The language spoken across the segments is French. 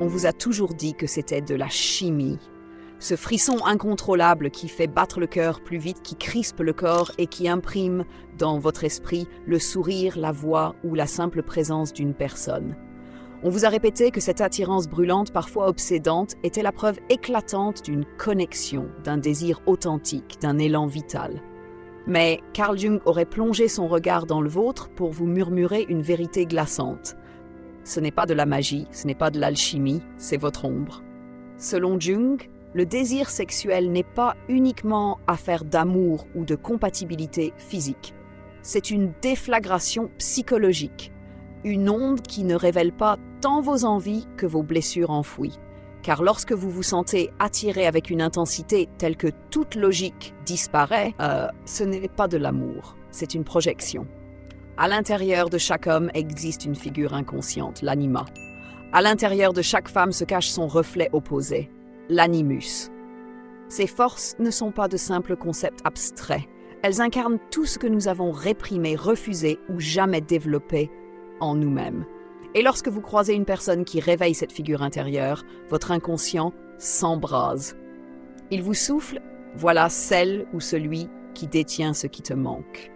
On vous a toujours dit que c'était de la chimie. Ce frisson incontrôlable qui fait battre le cœur plus vite, qui crispe le corps et qui imprime dans votre esprit le sourire, la voix ou la simple présence d'une personne. On vous a répété que cette attirance brûlante, parfois obsédante, était la preuve éclatante d'une connexion, d'un désir authentique, d'un élan vital. Mais Carl Jung aurait plongé son regard dans le vôtre pour vous murmurer une vérité glaçante. Ce n'est pas de la magie, ce n'est pas de l'alchimie, c'est votre ombre. Selon Jung, le désir sexuel n'est pas uniquement affaire d'amour ou de compatibilité physique. C'est une déflagration psychologique, une onde qui ne révèle pas tant vos envies que vos blessures enfouies. Car lorsque vous vous sentez attiré avec une intensité telle que toute logique disparaît, ce n'est pas de l'amour, c'est une projection. À l'intérieur de chaque homme existe une figure inconsciente, l'anima. À l'intérieur de chaque femme se cache son reflet opposé, l'animus. Ces forces ne sont pas de simples concepts abstraits. Elles incarnent tout ce que nous avons réprimé, refusé ou jamais développé en nous-mêmes. Et lorsque vous croisez une personne qui réveille cette figure intérieure, votre inconscient s'embrase. Il vous souffle, voilà celle ou celui qui détient ce qui te manque.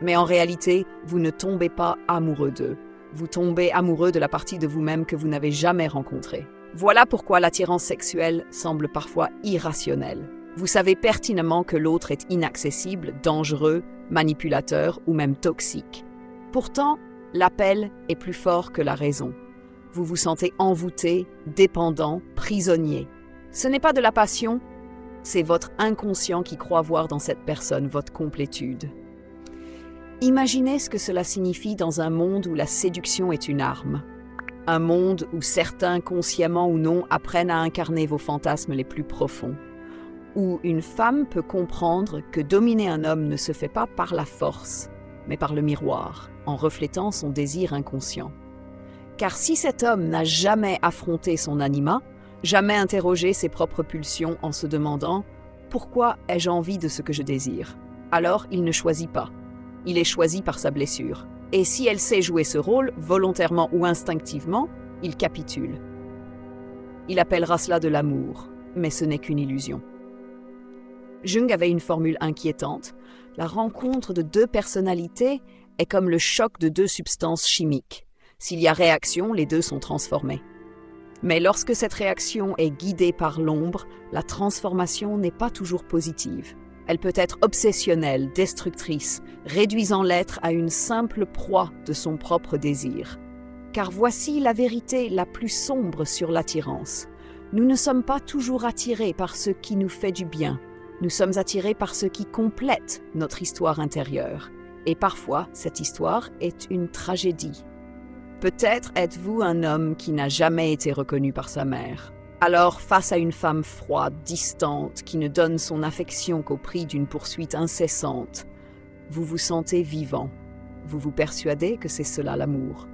Mais en réalité, vous ne tombez pas amoureux d'eux. Vous tombez amoureux de la partie de vous-même que vous n'avez jamais rencontrée. Voilà pourquoi l'attirance sexuelle semble parfois irrationnelle. Vous savez pertinemment que l'autre est inaccessible, dangereux, manipulateur ou même toxique. Pourtant, l'appel est plus fort que la raison. Vous vous sentez envoûté, dépendant, prisonnier. Ce n'est pas de la passion, c'est votre inconscient qui croit voir dans cette personne votre complétude. Imaginez ce que cela signifie dans un monde où la séduction est une arme. Un monde où certains, consciemment ou non, apprennent à incarner vos fantasmes les plus profonds. Où une femme peut comprendre que dominer un homme ne se fait pas par la force, mais par le miroir, en reflétant son désir inconscient. Car si cet homme n'a jamais affronté son anima, jamais interrogé ses propres pulsions en se demandant « Pourquoi ai-je envie de ce que je désire ?» alors il ne choisit pas. Il est choisi par sa blessure. Et si elle sait jouer ce rôle, volontairement ou instinctivement, il capitule. Il appellera cela de l'amour, mais ce n'est qu'une illusion. Jung avait une formule inquiétante. La rencontre de deux personnalités est comme le choc de deux substances chimiques. S'il y a réaction, les deux sont transformés. Mais lorsque cette réaction est guidée par l'ombre, la transformation n'est pas toujours positive. Elle peut être obsessionnelle, destructrice, réduisant l'être à une simple proie de son propre désir. Car voici la vérité la plus sombre sur l'attirance. Nous ne sommes pas toujours attirés par ce qui nous fait du bien. Nous sommes attirés par ce qui complète notre histoire intérieure. Et parfois, cette histoire est une tragédie. Peut-être êtes-vous un homme qui n'a jamais été reconnu par sa mère. Alors, face à une femme froide, distante, qui ne donne son affection qu'au prix d'une poursuite incessante, vous vous sentez vivant. Vous vous persuadez que c'est cela l'amour.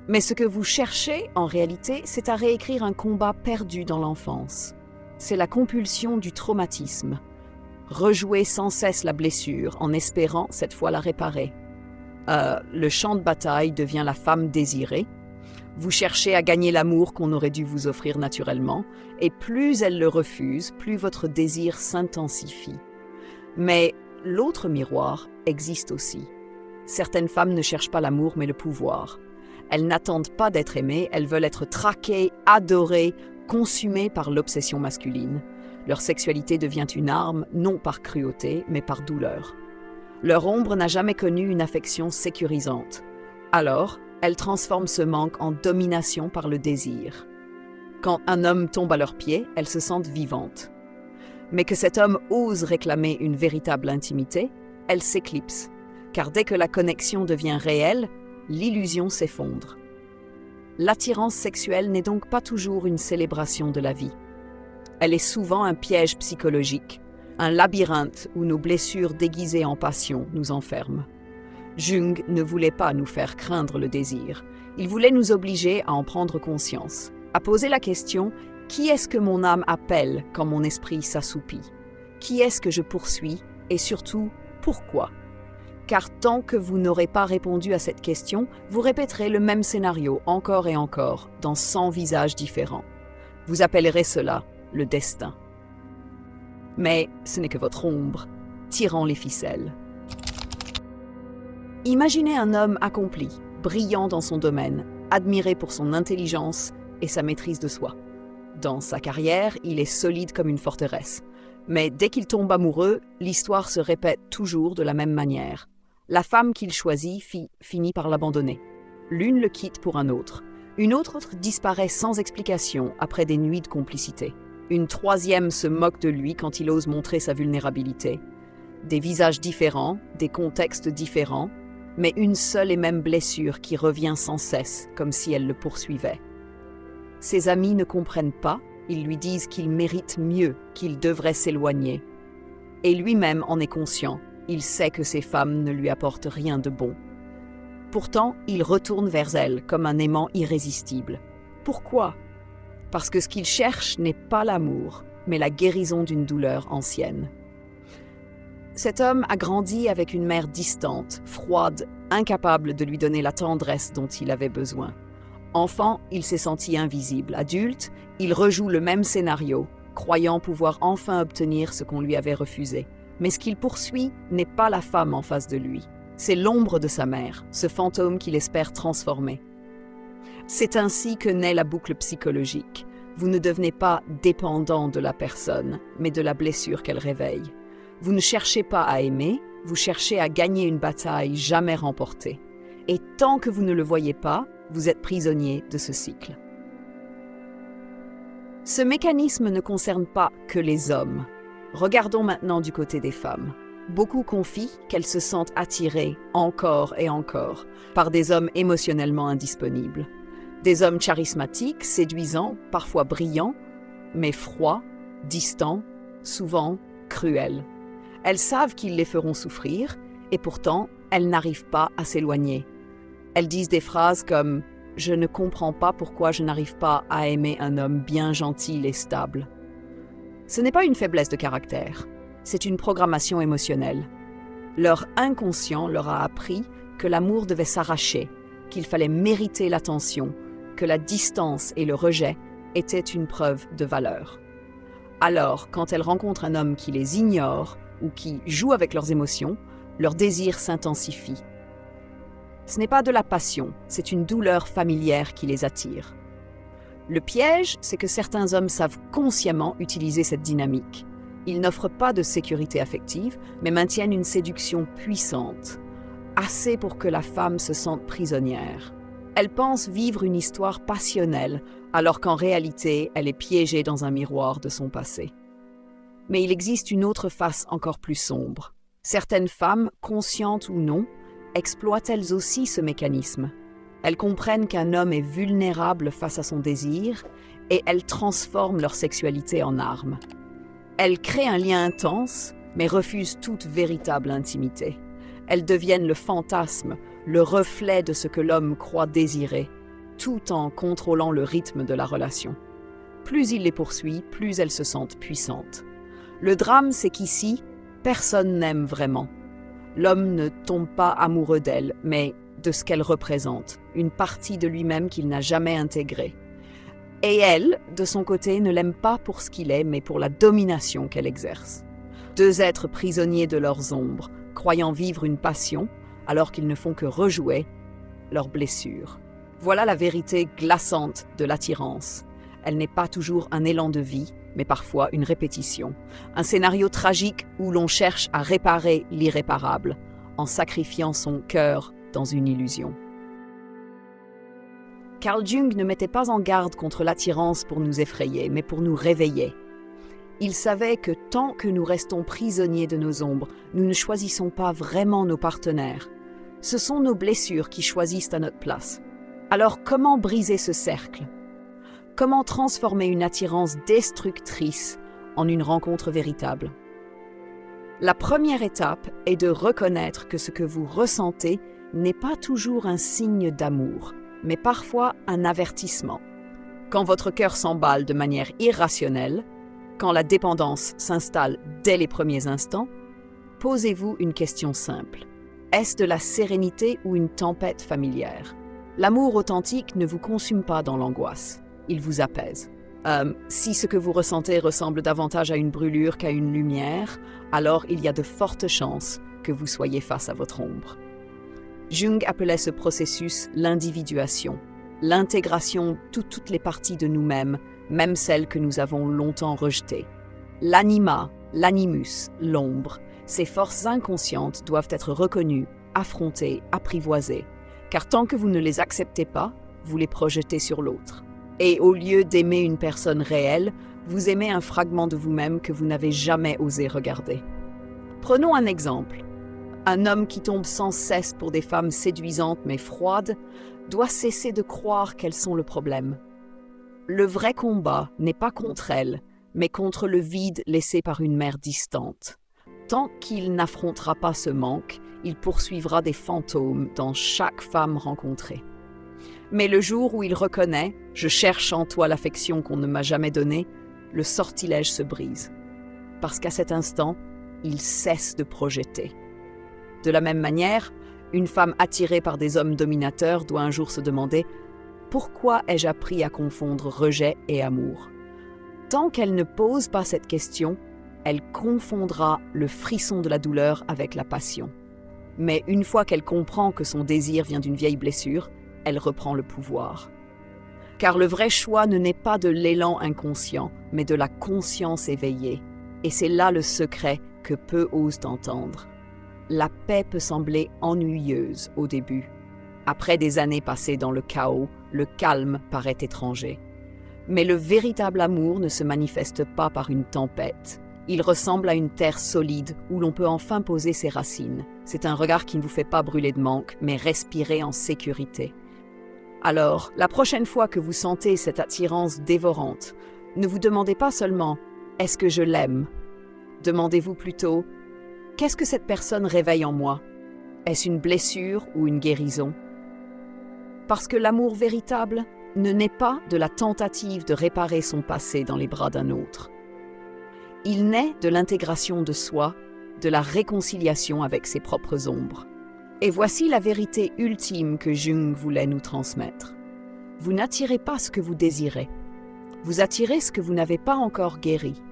Mais ce que vous cherchez, en réalité, c'est à réécrire un combat perdu dans l'enfance. C'est la compulsion du traumatisme. Rejouer sans cesse la blessure, en espérant cette fois la réparer. Le champ de bataille devient la femme désirée. Vous cherchez à gagner l'amour qu'on aurait dû vous offrir naturellement, et plus elle le refuse, plus votre désir s'intensifie. Mais l'autre miroir existe aussi. Certaines femmes ne cherchent pas l'amour, mais le pouvoir. Elles n'attendent pas d'être aimées, elles veulent être traquées, adorées, consumées par l'obsession masculine. Leur sexualité devient une arme, non par cruauté, mais par douleur. Leur ombre n'a jamais connu une affection sécurisante. Alors, elles transforment ce manque en domination par le désir. Quand un homme tombe à leurs pieds, elles se sentent vivantes. Mais que cet homme ose réclamer une véritable intimité, elles s'éclipsent. Car dès que la connexion devient réelle, l'illusion s'effondre. L'attirance sexuelle n'est donc pas toujours une célébration de la vie. Elle est souvent un piège psychologique, un labyrinthe où nos blessures déguisées en passion nous enferment. Jung ne voulait pas nous faire craindre le désir. Il voulait nous obliger à en prendre conscience, à poser la question « Qui est-ce que mon âme appelle quand mon esprit s'assoupit? Qui est-ce que je poursuis? Et surtout, pourquoi ?» Car tant que vous n'aurez pas répondu à cette question, vous répéterez le même scénario encore et encore, dans 100 visages différents. Vous appellerez cela le destin. Mais ce n'est que votre ombre, tirant les ficelles. Imaginez un homme accompli, brillant dans son domaine, admiré pour son intelligence et sa maîtrise de soi. Dans sa carrière, il est solide comme une forteresse. Mais dès qu'il tombe amoureux, l'histoire se répète toujours de la même manière. La femme qu'il choisit finit par l'abandonner. L'une le quitte pour un autre. Une autre disparaît sans explication après des nuits de complicité. Une troisième se moque de lui quand il ose montrer sa vulnérabilité. Des visages différents, des contextes différents, mais une seule et même blessure qui revient sans cesse, comme si elle le poursuivait. Ses amis ne comprennent pas, ils lui disent qu'il mérite mieux, qu'il devrait s'éloigner. Et lui-même en est conscient, il sait que ces femmes ne lui apportent rien de bon. Pourtant, il retourne vers elles comme un aimant irrésistible. Pourquoi ? Parce que ce qu'il cherche n'est pas l'amour, mais la guérison d'une douleur ancienne. Cet homme a grandi avec une mère distante, froide, incapable de lui donner la tendresse dont il avait besoin. Enfant, il s'est senti invisible. Adulte, il rejoue le même scénario, croyant pouvoir enfin obtenir ce qu'on lui avait refusé. Mais ce qu'il poursuit n'est pas la femme en face de lui. C'est l'ombre de sa mère, ce fantôme qu'il espère transformer. C'est ainsi que naît la boucle psychologique. Vous ne devenez pas dépendant de la personne, mais de la blessure qu'elle réveille. Vous ne cherchez pas à aimer, vous cherchez à gagner une bataille jamais remportée. Et tant que vous ne le voyez pas, vous êtes prisonnier de ce cycle. Ce mécanisme ne concerne pas que les hommes. Regardons maintenant du côté des femmes. Beaucoup confient qu'elles se sentent attirées, encore et encore, par des hommes émotionnellement indisponibles. Des hommes charismatiques, séduisants, parfois brillants, mais froids, distants, souvent cruels. Elles savent qu'ils les feront souffrir, et pourtant, elles n'arrivent pas à s'éloigner. Elles disent des phrases comme « Je ne comprends pas pourquoi je n'arrive pas à aimer un homme bien gentil et stable ». Ce n'est pas une faiblesse de caractère, c'est une programmation émotionnelle. Leur inconscient leur a appris que l'amour devait s'arracher, qu'il fallait mériter l'attention, que la distance et le rejet étaient une preuve de valeur. Alors, quand elles rencontrent un homme qui les ignore ou qui joue avec leurs émotions, leur désir s'intensifie. Ce n'est pas de la passion, c'est une douleur familière qui les attire. Le piège, c'est que certains hommes savent consciemment utiliser cette dynamique. Ils n'offrent pas de sécurité affective, mais maintiennent une séduction puissante, assez pour que la femme se sente prisonnière. Elle pense vivre une histoire passionnelle, alors qu'en réalité, elle est piégée dans un miroir de son passé. Mais il existe une autre face encore plus sombre. Certaines femmes, conscientes ou non, exploitent elles aussi ce mécanisme. Elles comprennent qu'un homme est vulnérable face à son désir et elles transforment leur sexualité en arme. Elles créent un lien intense, mais refusent toute véritable intimité. Elles deviennent le fantasme, le reflet de ce que l'homme croit désirer, tout en contrôlant le rythme de la relation. Plus il les poursuit, plus elles se sentent puissantes. Le drame, c'est qu'ici, personne n'aime vraiment. L'homme ne tombe pas amoureux d'elle, mais de ce qu'elle représente, une partie de lui-même qu'il n'a jamais intégrée. Et elle, de son côté, ne l'aime pas pour ce qu'il est, mais pour la domination qu'elle exerce. Deux êtres prisonniers de leurs ombres, croyant vivre une passion, alors qu'ils ne font que rejouer leurs blessures. Voilà la vérité glaçante de l'attirance. Elle n'est pas toujours un élan de vie, mais parfois une répétition. Un scénario tragique où l'on cherche à réparer l'irréparable, en sacrifiant son cœur dans une illusion. Carl Jung ne mettait pas en garde contre l'attirance pour nous effrayer, mais pour nous réveiller. Il savait que tant que nous restons prisonniers de nos ombres, nous ne choisissons pas vraiment nos partenaires. Ce sont nos blessures qui choisissent à notre place. Alors comment briser ce cercle ? Comment transformer une attirance destructrice en une rencontre véritable ? La première étape est de reconnaître que ce que vous ressentez n'est pas toujours un signe d'amour, mais parfois un avertissement. Quand votre cœur s'emballe de manière irrationnelle, quand la dépendance s'installe dès les premiers instants, posez-vous une question simple. Est-ce de la sérénité ou une tempête familière ? L'amour authentique ne vous consume pas dans l'angoisse, il vous apaise. Si ce que vous ressentez ressemble davantage à une brûlure qu'à une lumière, alors il y a de fortes chances que vous soyez face à votre ombre. Jung appelait ce processus l'individuation, l'intégration de toutes les parties de nous-mêmes, même celles que nous avons longtemps rejetées. L'anima, l'animus, l'ombre, ces forces inconscientes doivent être reconnues, affrontées, apprivoisées, car tant que vous ne les acceptez pas, vous les projetez sur l'autre. Et au lieu d'aimer une personne réelle, vous aimez un fragment de vous-même que vous n'avez jamais osé regarder. Prenons un exemple. Un homme qui tombe sans cesse pour des femmes séduisantes mais froides doit cesser de croire qu'elles sont le problème. Le vrai combat n'est pas contre elles, mais contre le vide laissé par une mère distante. Tant qu'il n'affrontera pas ce manque, il poursuivra des fantômes dans chaque femme rencontrée. Mais le jour où il reconnaît « je cherche en toi l'affection qu'on ne m'a jamais donnée », le sortilège se brise. Parce qu'à cet instant, il cesse de projeter. De la même manière, une femme attirée par des hommes dominateurs doit un jour se demander « pourquoi ai-je appris à confondre rejet et amour ?» Tant qu'elle ne pose pas cette question, elle confondra le frisson de la douleur avec la passion. Mais une fois qu'elle comprend que son désir vient d'une vieille blessure, elle reprend le pouvoir. Car le vrai choix ne naît pas de l'élan inconscient, mais de la conscience éveillée. Et c'est là le secret que peu osent entendre. La paix peut sembler ennuyeuse au début. Après des années passées dans le chaos, le calme paraît étranger. Mais le véritable amour ne se manifeste pas par une tempête. Il ressemble à une terre solide où l'on peut enfin poser ses racines. C'est un regard qui ne vous fait pas brûler de manque, mais respirer en sécurité. Alors, la prochaine fois que vous sentez cette attirance dévorante, ne vous demandez pas seulement « est-ce que je l'aime ?» Demandez-vous plutôt « qu'est-ce que cette personne réveille en moi? Est-ce une blessure ou une guérison ?» Parce que l'amour véritable ne naît pas de la tentative de réparer son passé dans les bras d'un autre. Il naît de l'intégration de soi, de la réconciliation avec ses propres ombres. Et voici la vérité ultime que Jung voulait nous transmettre. Vous n'attirez pas ce que vous désirez. Vous attirez ce que vous n'avez pas encore guéri.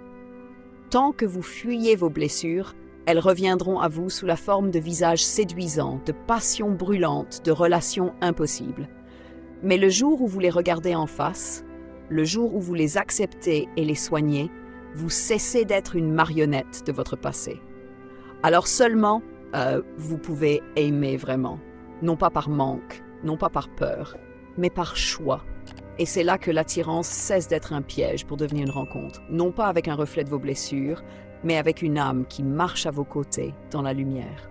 Tant que vous fuyez vos blessures, elles reviendront à vous sous la forme de visages séduisants, de passions brûlantes, de relations impossibles. Mais le jour où vous les regardez en face, le jour où vous les acceptez et les soignez, vous cessez d'être une marionnette de votre passé. Alors seulement, vous pouvez aimer vraiment. Non pas par manque, non pas par peur, mais par choix. Et c'est là que l'attirance cesse d'être un piège pour devenir une rencontre. Non pas avec un reflet de vos blessures, mais avec une âme qui marche à vos côtés dans la lumière.